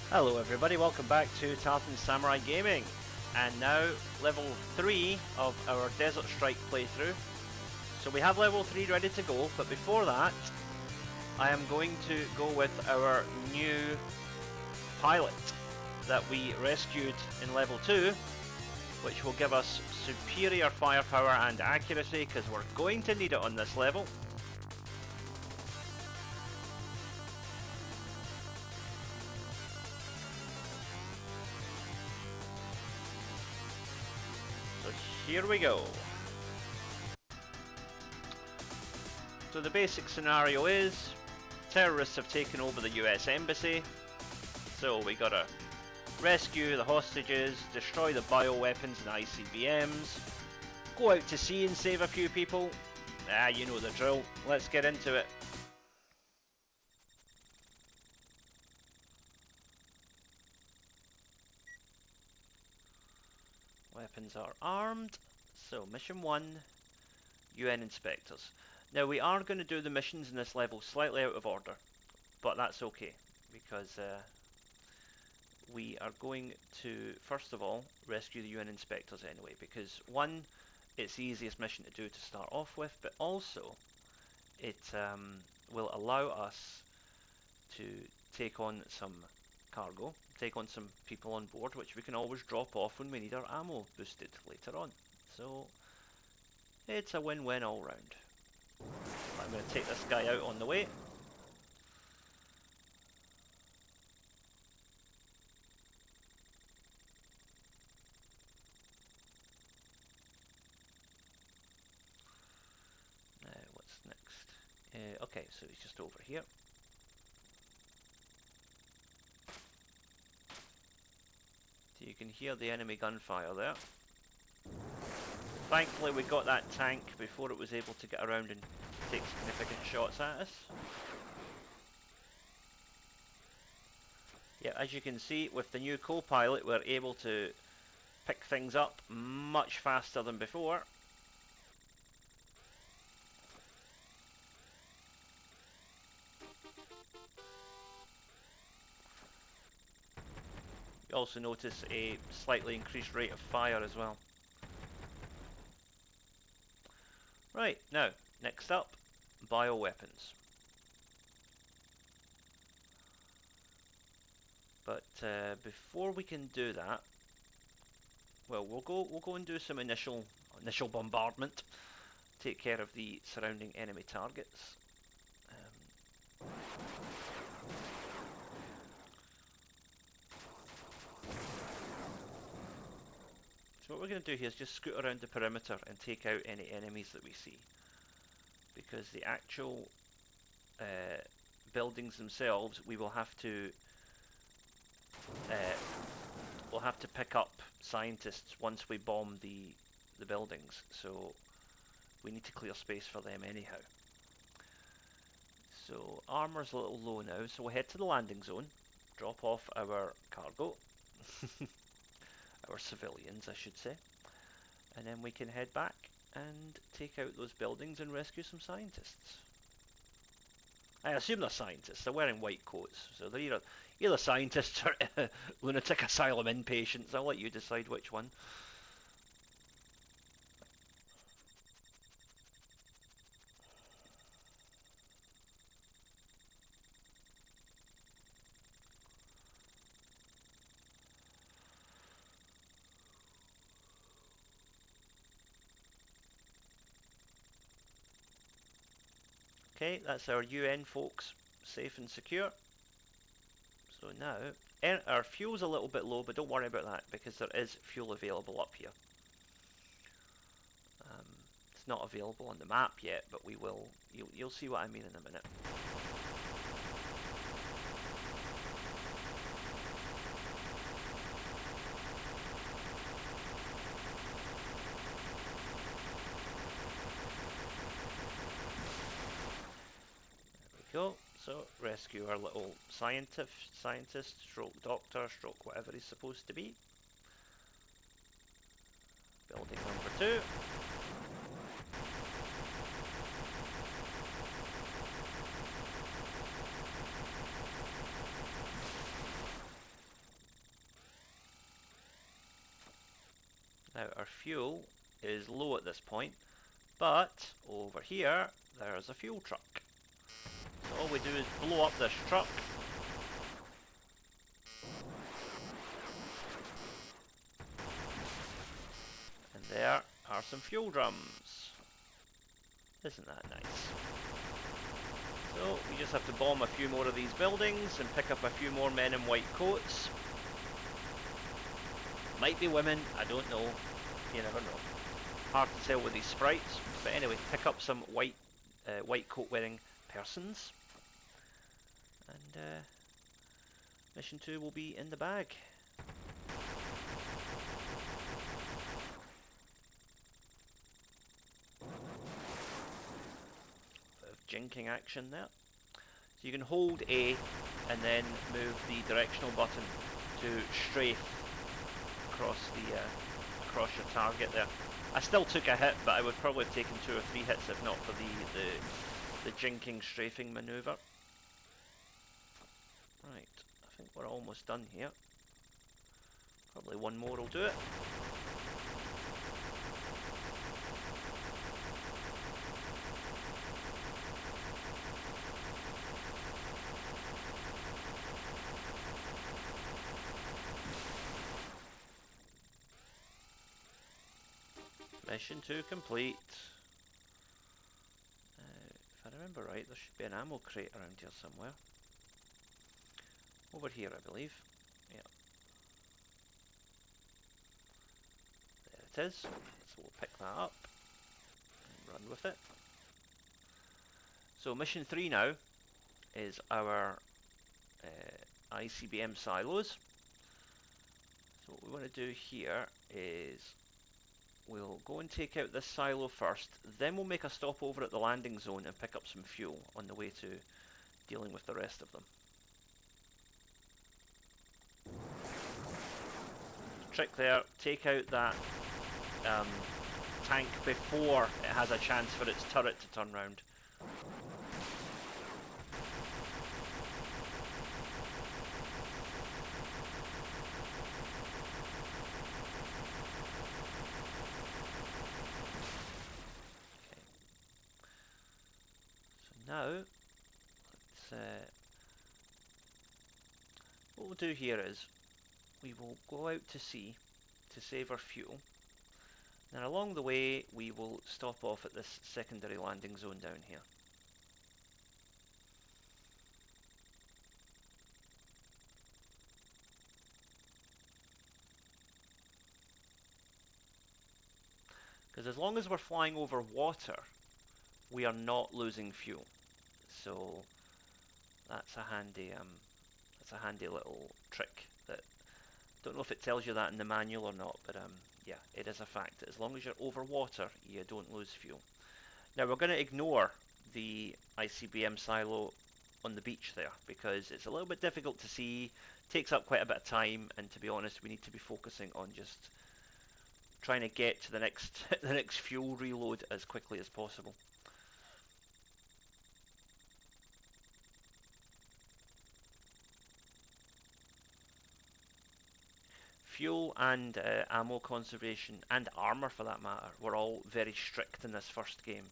Hello everybody, welcome back to Tartan Samurai Gaming, and now level 3 of our Desert Strike playthrough. So we have level 3 ready to go, but before that I am going to go with our new pilot that we rescued in level 2, which will give us superior firepower and accuracy because we're going to need it on this level. So here we go. So the basic scenario is terrorists have taken over the US Embassy, so we gotta rescue the hostages, destroy the bioweapons and ICBMs, go out to sea and save a few people. You know the drill. Let's get into it. Weapons are armed. So mission 1, UN inspectors. Now we are going to do the missions in this level slightly out of order, but that's okay because we are going to first of all rescue the UN inspectors anyway, because one, it's the easiest mission to do to start off with, but also it will allow us to take on some cargo, take on some people on board, which we can always drop off when we need our ammo boosted later on. So it's a win-win all round. I'm going to take this guy out on the way. What's next? Okay, so he's just over here. So you can hear the enemy gunfire there. Thankfully we got that tank before it was able to get around and take significant shots at us. Yeah, as you can see, with the new co-pilot we're able to pick things up much faster than before. You also notice a slightly increased rate of fire as well. Right, now, next up, bioweapons. But before we can do that, well, we'll go and do some initial bombardment, take care of the surrounding enemy targets. So what we're going to do here is just scoot around the perimeter and take out any enemies that we see, because the actual buildings themselves we will have to pick up scientists once we bomb the buildings, so we need to clear space for them anyhow. So armor's a little low now, so we'll head to the landing zone, drop off our cargo, our civilians I should say, and then we can head back and take out those buildings and rescue some scientists. I assume they're scientists, they're wearing white coats, so they're either scientists or lunatic asylum inpatients. I'll let you decide which one. Okay, that's our UN folks, safe and secure. So now, our fuel's a little bit low, but don't worry about that because there is fuel available up here. It's not available on the map yet, but we will. You'll see what I mean in a minute. Go. So rescue our little scientist, stroke doctor, stroke whatever he's supposed to be. Building number 2. Now our fuel is low at this point, but over here there's a fuel truck. So all we do is blow up this truck. And there are some fuel drums. Isn't that nice? So we just have to bomb a few more of these buildings and pick up a few more men in white coats. Might be women, I don't know. You never know. Hard to tell with these sprites. But anyway, pick up some white coat wearing persons. And mission 2 will be in the bag. Bit of jinking action there. So you can hold A and then move the directional button to strafe across the across your target there. I still took a hit, but I would probably have taken 2 or 3 hits if not for the jinking strafing maneuver. Right, I think we're almost done here. Probably one more will do it. Mission 2 complete. If I remember right, there should be an ammo crate around here somewhere. Over here, I believe. Yeah. There it is. So we'll pick that up and run with it. So mission 3 now is our ICBM silos. So what we want to do here is we'll go and take out this silo first, then we'll make a stop over at the landing zone and pick up some fuel on the way to dealing with the rest of them. Trick there, take out that tank before it has a chance for its turret to turn round. Now, what we'll do here is we will go out to sea to save our fuel. Then along the way we will stop off at this secondary landing zone down here. Because as long as we're flying over water, we are not losing fuel. So that's a handy little trick that, don't know if it tells you that in the manual or not, but yeah, it is a fact that as long as you're over water, you don't lose fuel. Now we're going to ignore the ICBM silo on the beach there because it's a little bit difficult to see, takes up quite a bit of time, and to be honest, we need to be focusing on just trying to get to the next the next fuel reload as quickly as possible. Fuel and ammo conservation, and armor for that matter, were all very strict in this first game.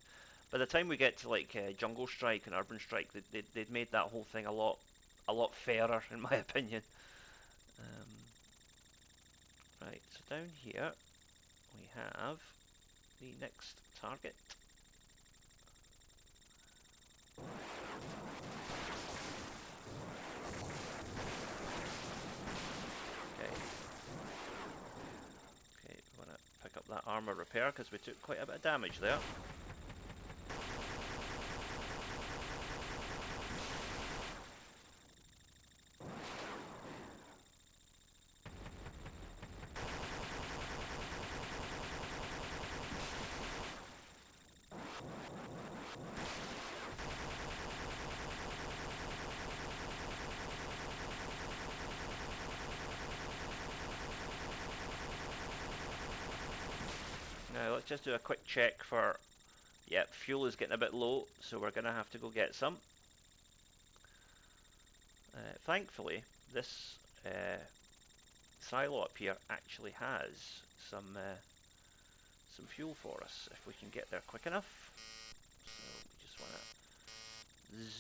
By the time we get to like Jungle Strike and Urban Strike, they'd made that whole thing a lot fairer, in my opinion. Right, so down here we have the next target. Okay, we want to pick up that armor repair because we took quite a bit of damage there. Now let's just do a quick check for, yep, fuel is getting a bit low, so we're going to have to go get some. Thankfully, this silo up here actually has some some fuel for us if we can get there quick enough. So we just want to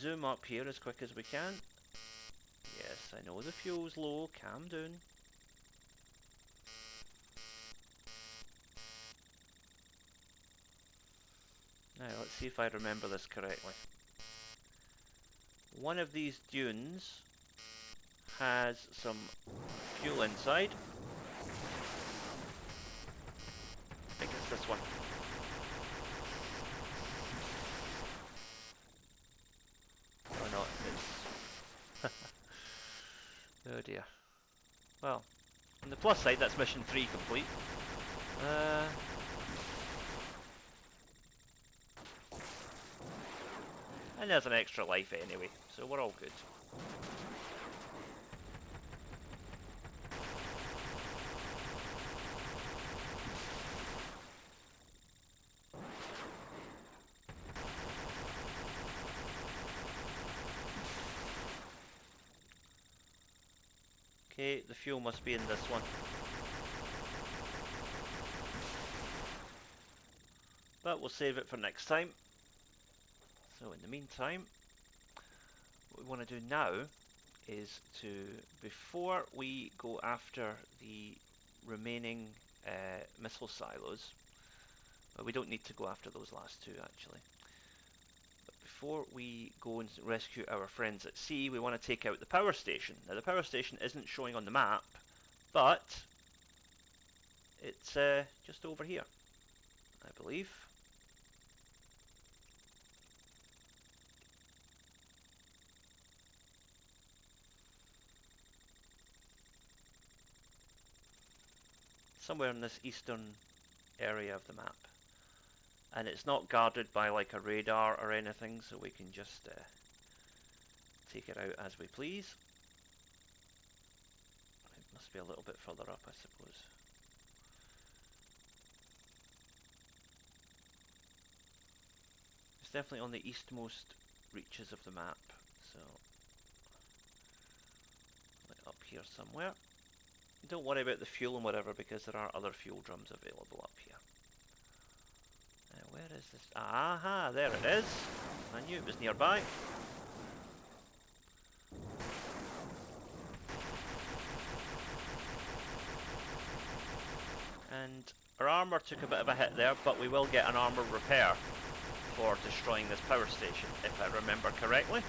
zoom up here as quick as we can. Yes, I know the fuel's low, calm down. Now let's see if I remember this correctly. One of these dunes has some fuel inside. I think it's this one. Or not, it's... oh dear. Well, on the plus side, that's mission 3 complete. And there's an extra life anyway, so we're all good. Okay, the fuel must be in this one. But we'll save it for next time. So in the meantime, what we want to do now is to, before we go after the remaining missile silos, well, we don't need to go after those last two actually. But before we go and rescue our friends at sea, we want to take out the power station. Now the power station isn't showing on the map, but it's just over here, I believe. Somewhere in this eastern area of the map. And it's not guarded by like a radar or anything, so we can just take it out as we please. It must be a little bit further up, I suppose. It's definitely on the eastmost reaches of the map, so like up here somewhere. Don't worry about the fuel and whatever, because there are other fuel drums available up here. Where is this? Aha, there it is. I knew it was nearby. And our armour took a bit of a hit there, but we will get an armour repair for destroying this power station, if I remember correctly.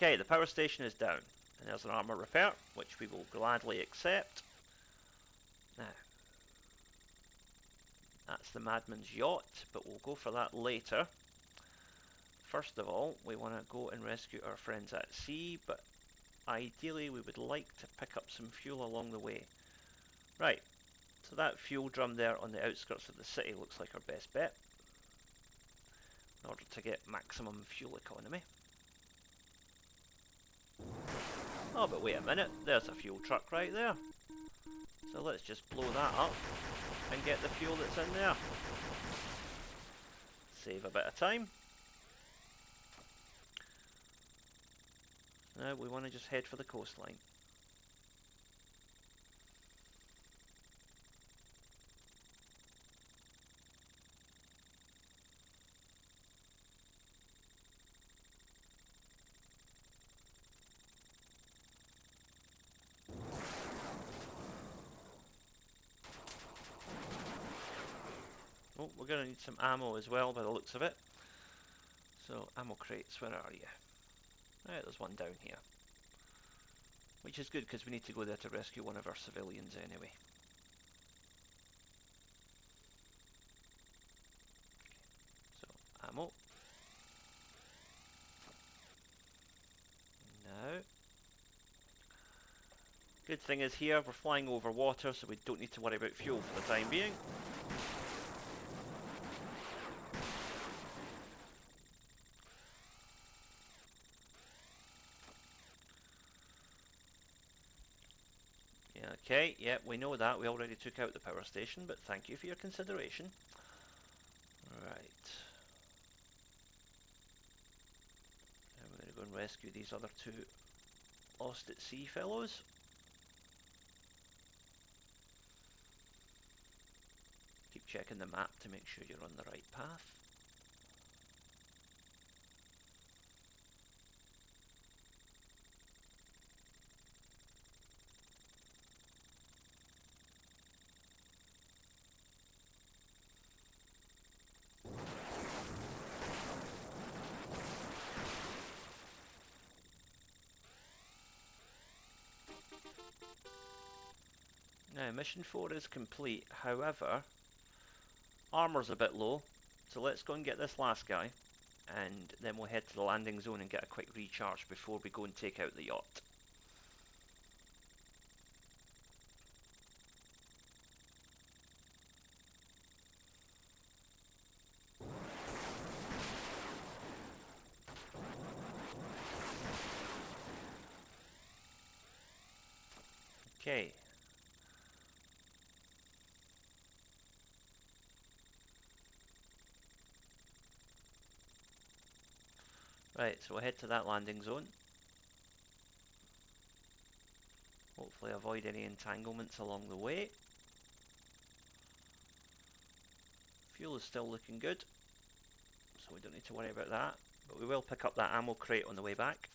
Okay, the power station is down, and there's an armour repair, which we will gladly accept. Now, that's the Madman's yacht, but we'll go for that later. First of all, we want to go and rescue our friends at sea, but ideally we would like to pick up some fuel along the way. Right, so that fuel drum there on the outskirts of the city looks like our best bet in order to get maximum fuel economy. Oh, but wait a minute, there's a fuel truck right there. So let's just blow that up and get the fuel that's in there. Save a bit of time. Now we want to just head for the coastline. Oh, we're going to need some ammo as well by the looks of it. So, ammo crates, where are you? Right, there's one down here. Which is good because we need to go there to rescue one of our civilians anyway. So, ammo. Now. Good thing is here, we're flying over water, so we don't need to worry about fuel for the time being. Okay, yeah, we know that. We already took out the power station, but thank you for your consideration. Right. Now we're going to go and rescue these other two lost at sea fellows. Keep checking the map to make sure you're on the right path. Now, mission 4 is complete, however, armor's a bit low, so let's go and get this last guy, and then we'll head to the landing zone and get a quick recharge before we go and take out the yacht. Okay. Right, so we'll head to that landing zone. Hopefully avoid any entanglements along the way. Fuel is still looking good, so we don't need to worry about that. But we will pick up that ammo crate on the way back.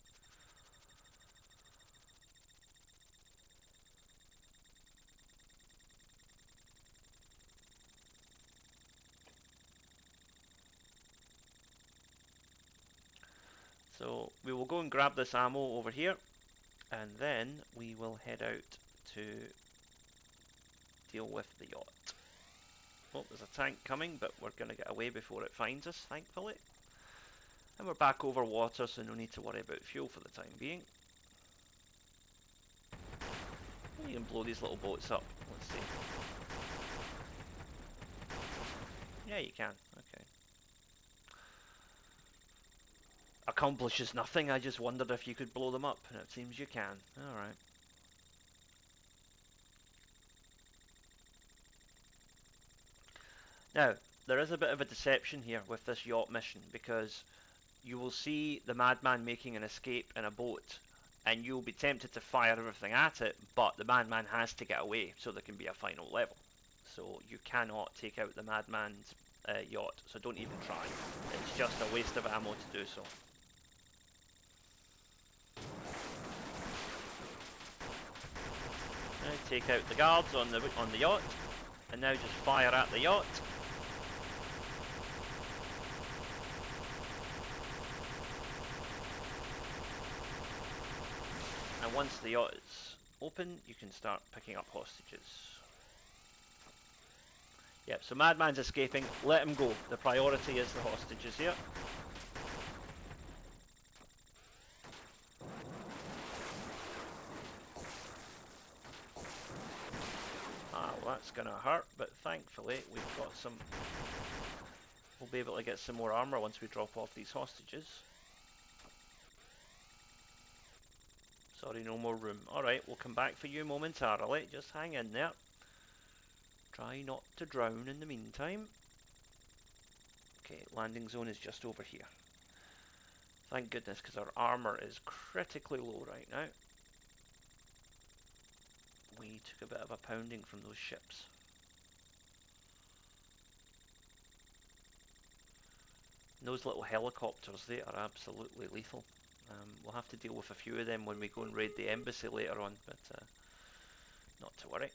So we will go and grab this ammo over here, and then we will head out to deal with the yacht. Oh, there's a tank coming, but we're going to get away before it finds us, thankfully. And we're back over water, so no need to worry about fuel for the time being. You can blow these little boats up. Let's see. Yeah, you can. Okay. Accomplishes nothing. I just wondered if you could blow them up, and it seems you can. Alright. Now, there is a bit of a deception here with this yacht mission, because you will see the madman making an escape in a boat, and you'll be tempted to fire everything at it, but the madman has to get away, so there can be a final level. So you cannot take out the madman's yacht, so don't even try. It's just a waste of ammo to do so. Now take out the guards on the yacht, and now just fire at the yacht. And once the yacht is open, you can start picking up hostages. Yep, so madman's escaping. Let him go. The priority is the hostages here. Well, that's going to hurt, but thankfully we've got some... We'll be able to get some more armor once we drop off these hostages. Sorry, no more room. Alright, we'll come back for you momentarily. Just hang in there. Try not to drown in the meantime. Okay, landing zone is just over here. Thank goodness, because our armor is critically low right now. We took a bit of a pounding from those ships. And those little helicopters, they are absolutely lethal. We'll have to deal with a few of them when we go and raid the embassy later on, but not to worry.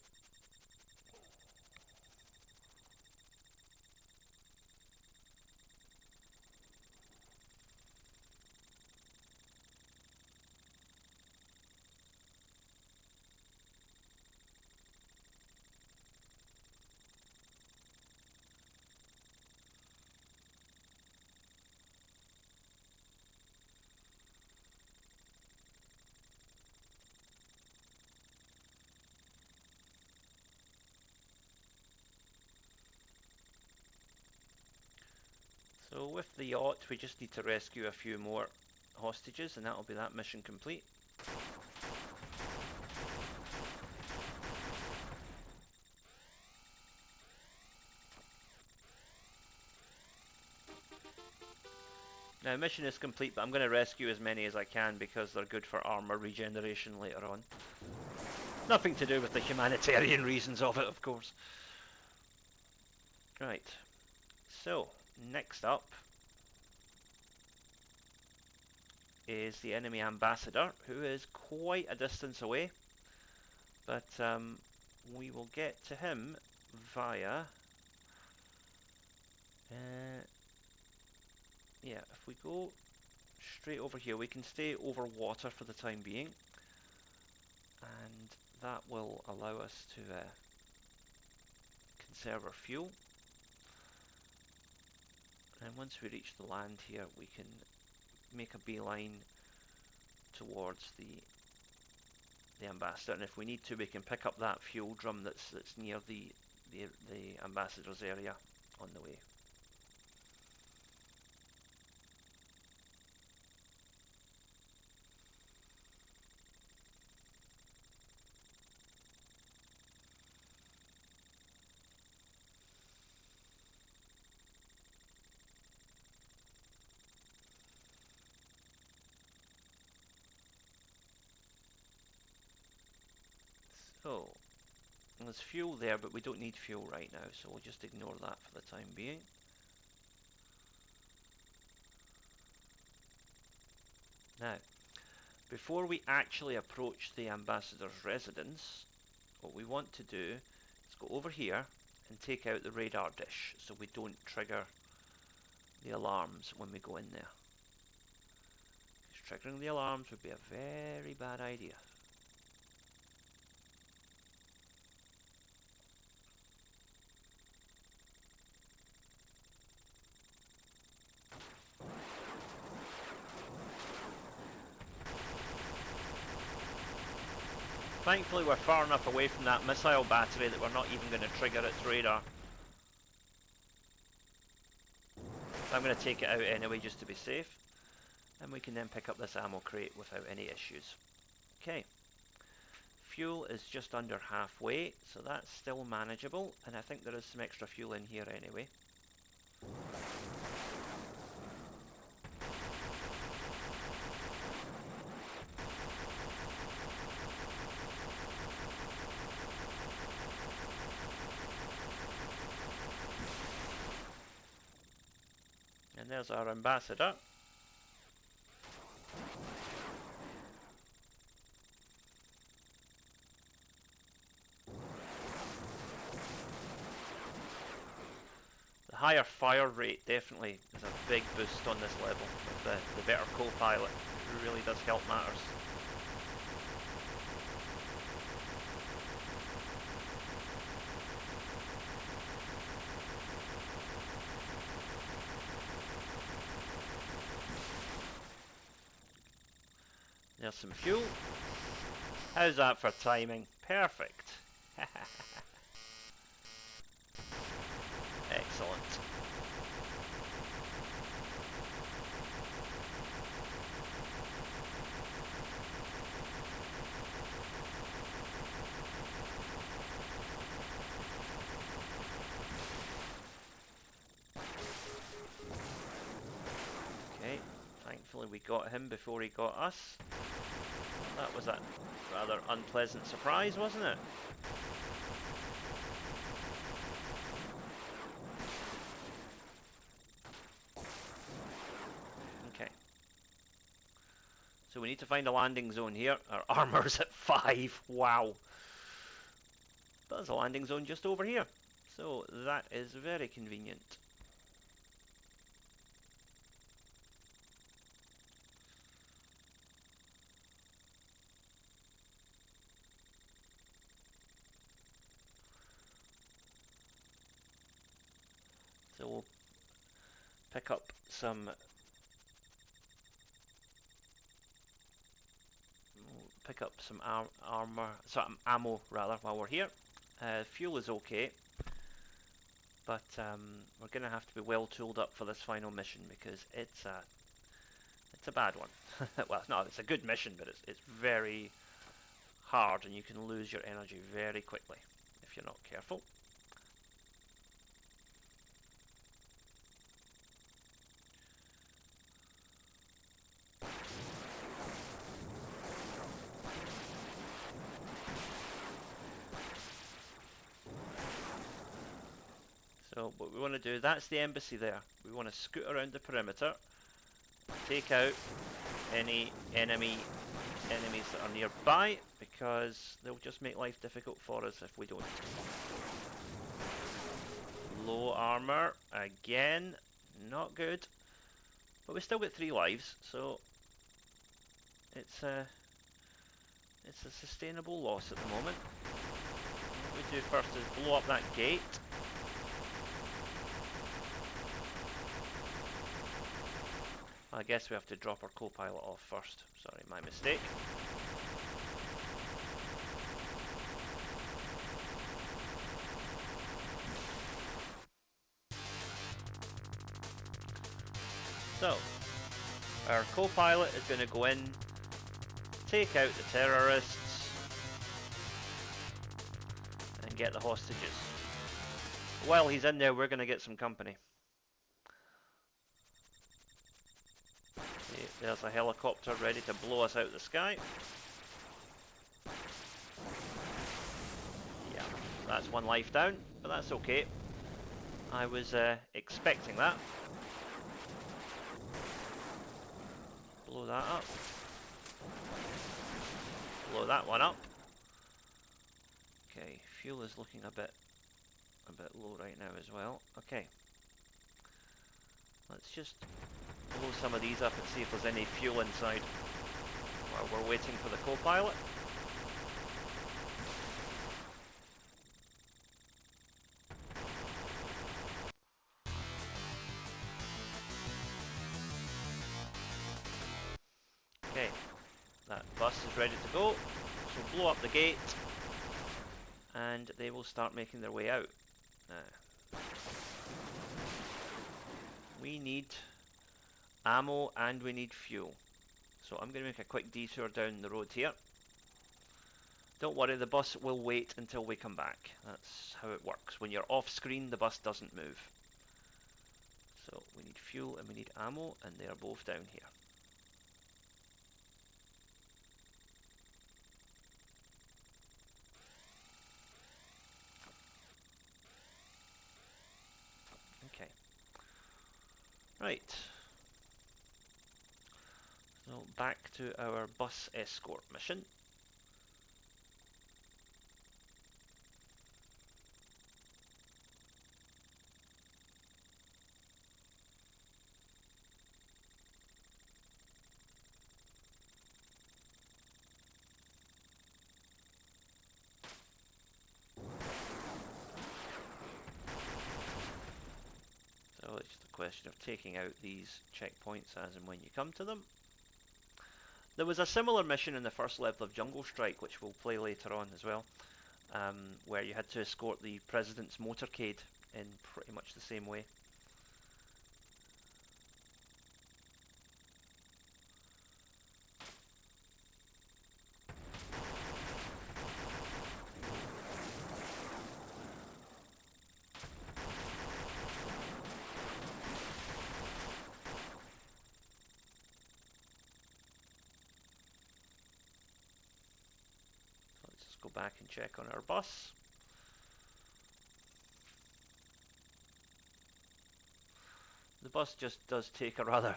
So with the yacht, we just need to rescue a few more hostages, and that'll be that mission complete. Now, mission is complete, but I'm going to rescue as many as I can because they're good for armor regeneration later on. Nothing to do with the humanitarian reasons of it, of course. Right. So, next up is the enemy ambassador, who is quite a distance away. But we will get to him via... yeah, if we go straight over here, we can stay over water for the time being. And that will allow us to conserve our fuel. And once we reach the land here, we can make a beeline towards the ambassador. And if we need to, we can pick up that fuel drum that's near the ambassador's area on the way. So, there's fuel there, but we don't need fuel right now, so we'll just ignore that for the time being. Now, before we actually approach the ambassador's residence, what we want to do is go over here and take out the radar dish so we don't trigger the alarms when we go in there. Because triggering the alarms would be a very bad idea. Thankfully we're far enough away from that missile battery that we're not even going to trigger its radar. I'm going to take it out anyway just to be safe. And we can then pick up this ammo crate without any issues. Okay. Fuel is just under halfway, so that's still manageable. And I think there is some extra fuel in here anyway. And there's our ambassador. The higher fire rate definitely is a big boost on this level. With the better co-pilot, it really does help matters. There's some fuel. How's that for timing? Perfect. Excellent. Okay, thankfully we got him before he got us. That was a rather unpleasant surprise, wasn't it? Okay. So we need to find a landing zone here. Our armor's at 5. Wow. But there's a landing zone just over here. So that is very convenient. So we'll pick up some ammo rather while we're here. Fuel is okay, but we're going to have to be well tooled up for this final mission because it's a bad one. Well, no, it's a good mission, but it's very hard and you can lose your energy very quickly if you're not careful. So what we want to do, that's the embassy there. We want to scoot around the perimeter, take out any enemies that are nearby, because they'll just make life difficult for us if we don't. Low armor again, not good, but we still get 3 lives, so it's a sustainable loss at the moment. What we do first is blow up that gate. I guess we have to drop our co-pilot off first. Sorry, my mistake. So, our co-pilot is going to go in, take out the terrorists, and get the hostages. While he's in there, we're going to get some company. Okay, there's a helicopter ready to blow us out of the sky. Yeah, that's 1 life down, but that's okay. I was expecting that. Blow that up. Blow that one up. Okay, fuel is looking a bit low right now as well. Okay. Let's just blow some of these up and see if there's any fuel inside while we're waiting for the co-pilot. Okay, that bus is ready to go. So blow up the gate and they will start making their way out. We need ammo and we need fuel. So I'm going to make a quick detour down the road here. Don't worry, the bus will wait until we come back. That's how it works. When you're off screen, the bus doesn't move. So we need fuel and we need ammo, and they are both down here. Okay. Right. So back to our bus escort mission. So it's just a question of taking out these checkpoints as and when you come to them. There was a similar mission in the first level of Jungle Strike, which we'll play later on as well, where you had to escort the President's motorcade in pretty much the same way. Let's just go back and check on our bus. The bus just does take a rather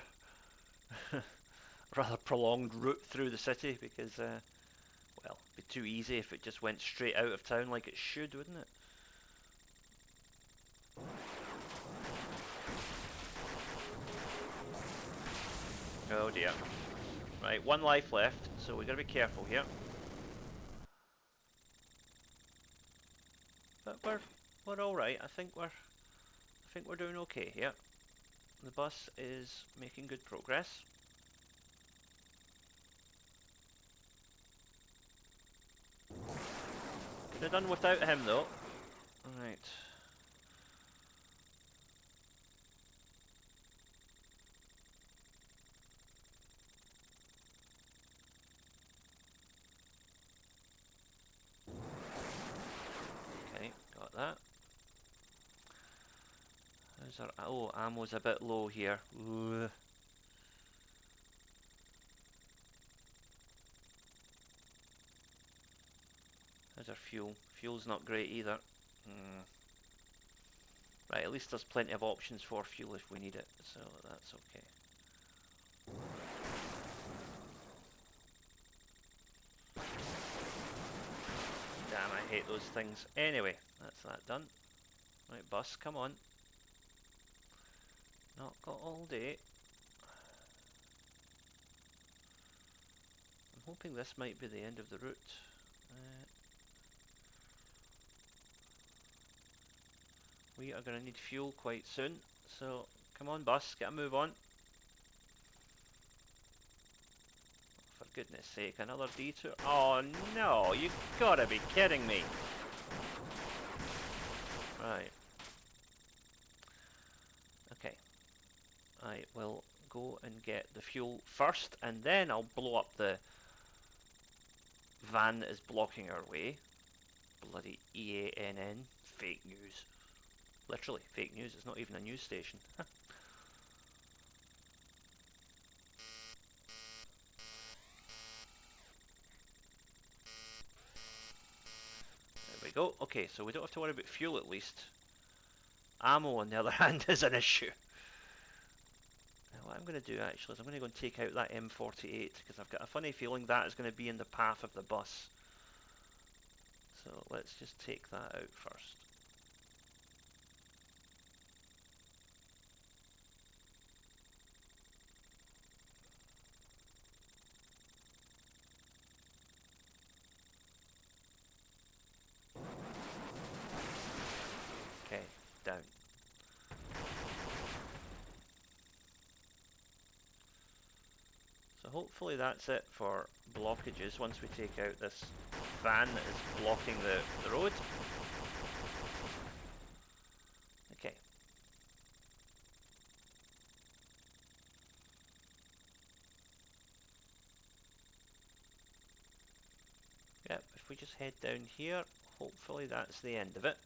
prolonged route through the city because, well, it'd be too easy if it just went straight out of town like it should, wouldn't it? Oh dear. Right, 1 life left, so we gotta be careful here. But we're all right. I think we're doing okay here. The bus is making good progress. Could have done without him though. Right. Okay, got that. How's our... Oh, ammo's a bit low here. Ooh. How's our fuel? Fuel's not great either. Right, at least there's plenty of options for fuel if we need it, so that's okay. Damn, I hate those things. Anyway, that's that done. Right, bus, come on. Not got all day. I'm hoping this might be the end of the route. We are going to need fuel quite soon, so come on bus, get a move on. For goodness sake, another detour. Oh no, you gotta be kidding me. Right. Okay. I will go and get the fuel first, and then I'll blow up the van that is blocking our way. Bloody EANN. Fake news. Literally, fake news. It's not even a news station. There we go. Okay, so we don't have to worry about fuel at least. Ammo, on the other hand, is an issue. Now, what I'm going to do actually is I'm going to go and take out that M48 because I've got a funny feeling that is going to be in the path of the bus. So let's just take that out first. Okay, down. So hopefully that's it for blockages once we take out this van that is blocking the road. Okay. Yep, if we just head down here, hopefully that's the end of it.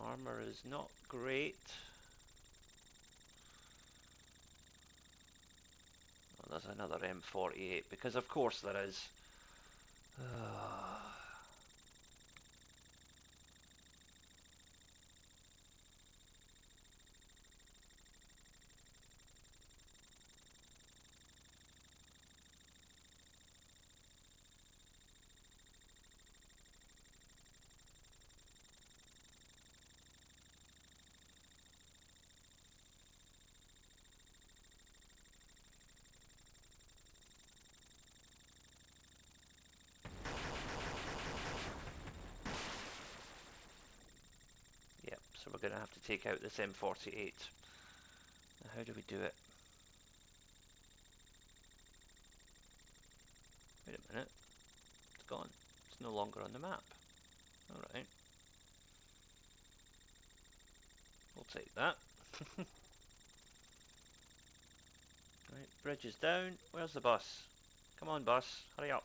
Armor is not great. Oh, there's another M48, because of course there is. Yep, so we're going to have to take out this M48. Now how do we do it? Wait a minute. It's gone. It's no longer on the map. Alright. We'll take that. Right, bridge is down. Where's the bus? Come on bus, hurry up.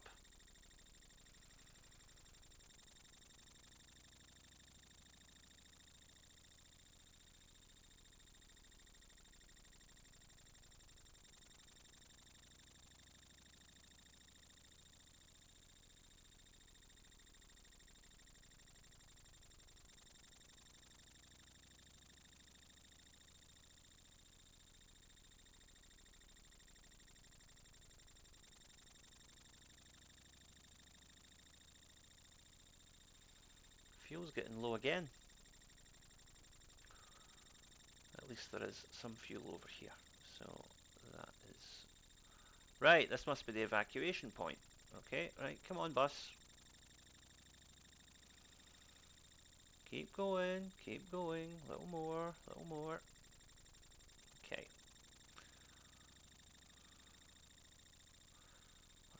Fuel's getting low again. At least there is some fuel over here. So that is... Right, this must be the evacuation point. Okay, right, come on bus. Keep going, a little more, a little more. Okay.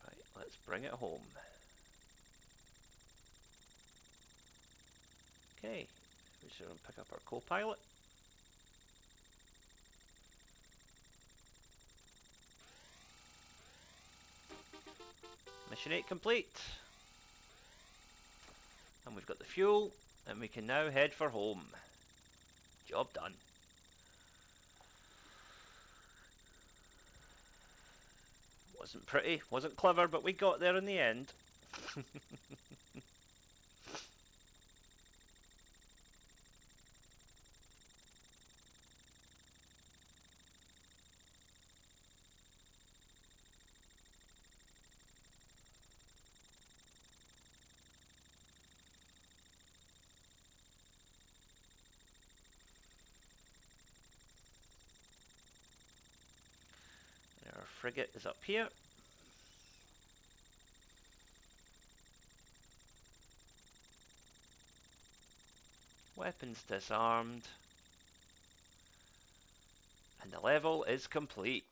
Right, let's bring it home. Okay, we should pick up our co-pilot. Mission 8 complete. And we've got the fuel, and we can now head for home. Job done. Wasn't pretty, wasn't clever, but we got there in the end. frigate is up here. Weapons disarmed. And the level is complete.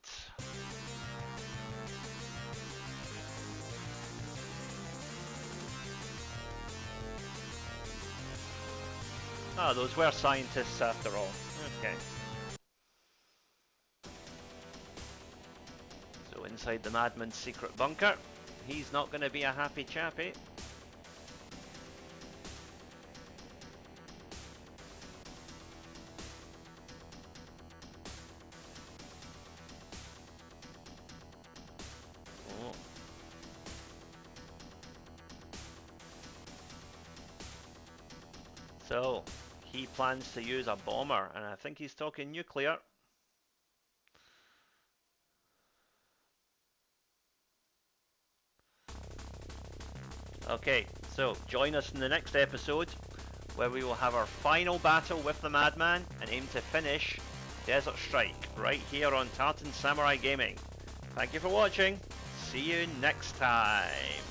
Ah, those were scientists after all. Okay. So inside the madman's secret bunker, he's not going to be a happy chappy. Oh. So, he plans to use a bomber, and I think he's talking nuclear. Okay, so join us in the next episode, where we will have our final battle with the Madman and aim to finish Desert Strike right here on Tartan Samurai Gaming. Thank you for watching. See you next time.